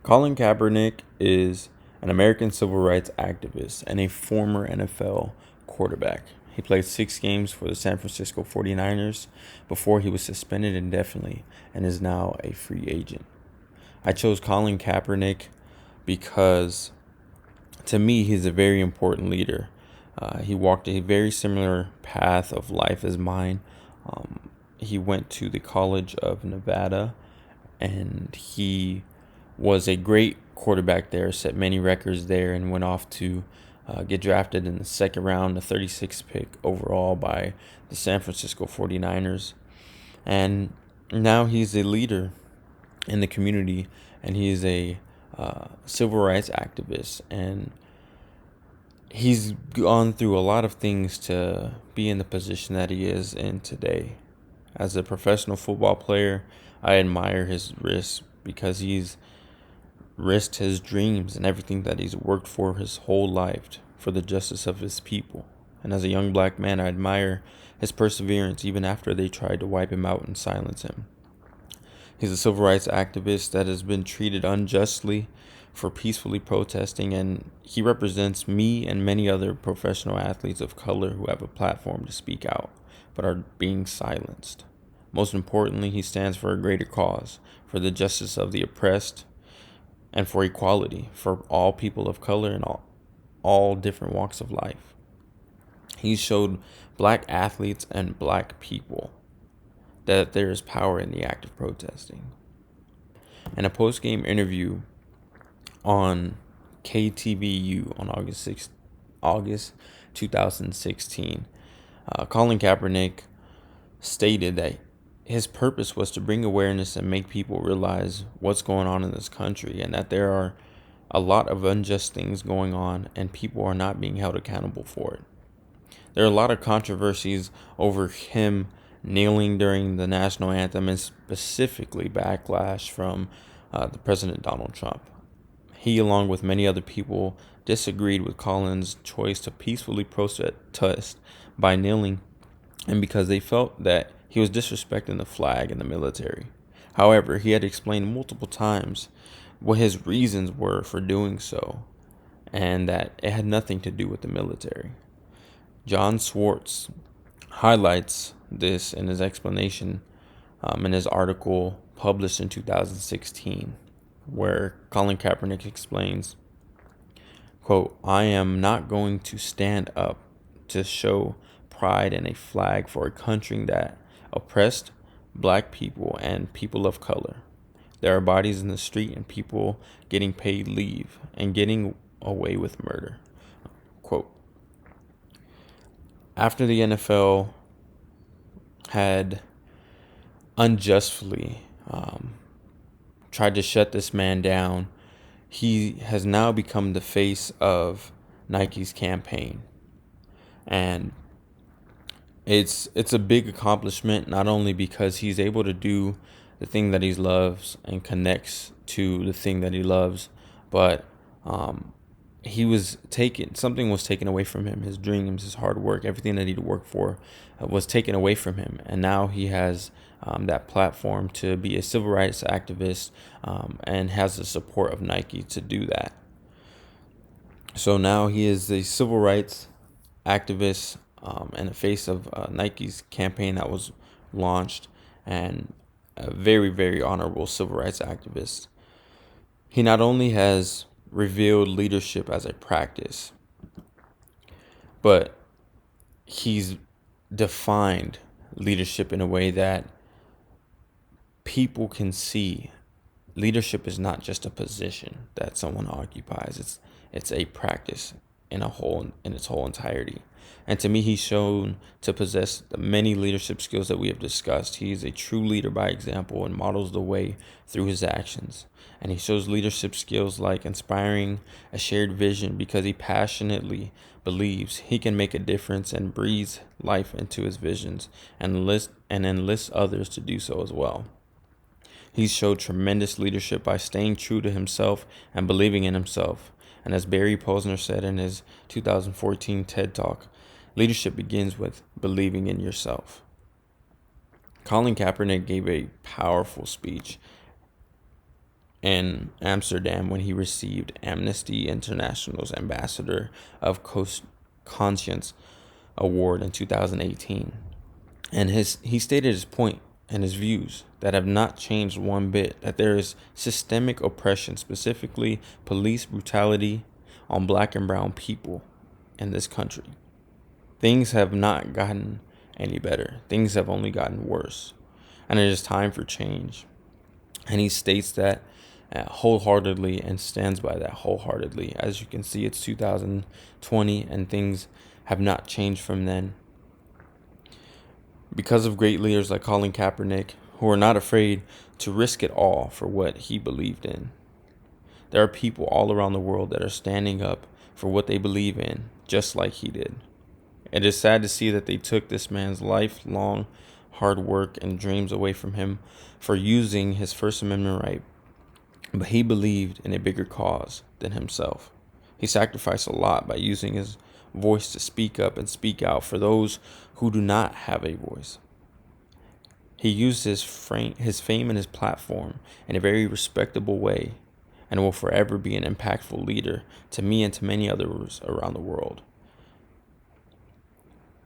Colin Kaepernick is an American civil rights activist and a former NFL quarterback. He played 6 games for the San Francisco 49ers before he was suspended indefinitely and is now a free agent. I chose Colin Kaepernick because, to me, he's a very important leader. He walked a very similar path of life as mine. He went to the College of Nevada, and he was a great quarterback there, set many records there, and went off to get drafted in the second round, the 36th pick overall by the San Francisco 49ers. And now he's a leader in the community, and he is a civil rights activist. And he's gone through a lot of things to be in the position that he is in today. As a professional football player, I admire his risk because he's risked his dreams and everything that he's worked for his whole life for the justice of his people. And as a young black man, I admire his perseverance even after they tried to wipe him out and silence him. He's a civil rights activist that has been treated unjustly for peacefully protesting, and he represents me and many other professional athletes of color who have a platform to speak out but are being silenced. Most importantly, he stands for a greater cause, for the justice of the oppressed, and for equality for all people of color and all different walks of life. He showed black athletes and black people that there is power in the act of protesting. In a post-game interview on KTVU on August 2016, Colin Kaepernick stated that his purpose was to bring awareness and make people realize what's going on in this country, and that there are a lot of unjust things going on and people are not being held accountable for it. There are a lot of controversies over him kneeling during the national anthem, and specifically backlash from the President Donald Trump. He, along with many other people, disagreed with Colin's choice to peacefully protest by kneeling, and because they felt that he was disrespecting the flag and the military. However, he had explained multiple times what his reasons were for doing so, and that it had nothing to do with the military. John Swartz highlights this in his explanation in his article published in 2016, where Colin Kaepernick explains, quote, "I am not going to stand up to show pride in a flag for a country that oppressed black people and people of color. There are bodies in the street and people getting paid leave and getting away with murder." Quote. After the NFL had unjustly tried to shut this man down, he has now become the face of Nike's campaign. And it's a big accomplishment, not only because he's able to do the thing that he loves and connects to the thing that he loves, but something was taken away from him. His dreams, his hard work, everything that he'd worked for was taken away from him. And now he has that platform to be a civil rights activist, and has the support of Nike to do that. So now he is a civil rights activist, and the face of Nike's campaign that was launched, and a very, very honorable civil rights activist. He not only has revealed leadership as a practice, but he's defined leadership in a way that people can see. Leadership is not just a position that someone occupies. It's a practice in its whole entirety. And to me, he's shown to possess the many leadership skills that we have discussed. He is a true leader by example and models the way through his actions. And he shows leadership skills like inspiring a shared vision because he passionately believes he can make a difference and breathes life into his visions and enlists others to do so as well. He's showed tremendous leadership by staying true to himself and believing in himself. And as Barry Posner said in his 2014 TED Talk, leadership begins with believing in yourself. Colin Kaepernick gave a powerful speech in Amsterdam when he received Amnesty International's Ambassador of Conscience Award in 2018. And he stated his point and his views that have not changed one bit, that there is systemic oppression, specifically police brutality on black and brown people in this country. Things have not gotten any better. Things have only gotten worse. And it is time for change. And he states that wholeheartedly and stands by that wholeheartedly. As you can see, it's 2020 and things have not changed from then. Because of great leaders like Colin Kaepernick, who are not afraid to risk it all for what he believed in. There are people all around the world that are standing up for what they believe in, just like he did. It is sad to see that they took this man's lifelong hard work and dreams away from him for using his First Amendment right. But he believed in a bigger cause than himself. He sacrificed a lot by using his voice to speak up and speak out for those who do not have a voice. He used his fame and his platform in a very respectable way and will forever be an impactful leader to me and to many others around the world.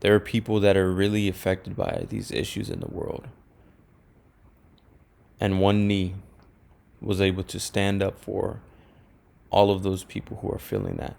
There are people that are really affected by these issues in the world. And one knee was able to stand up for all of those people who are feeling that.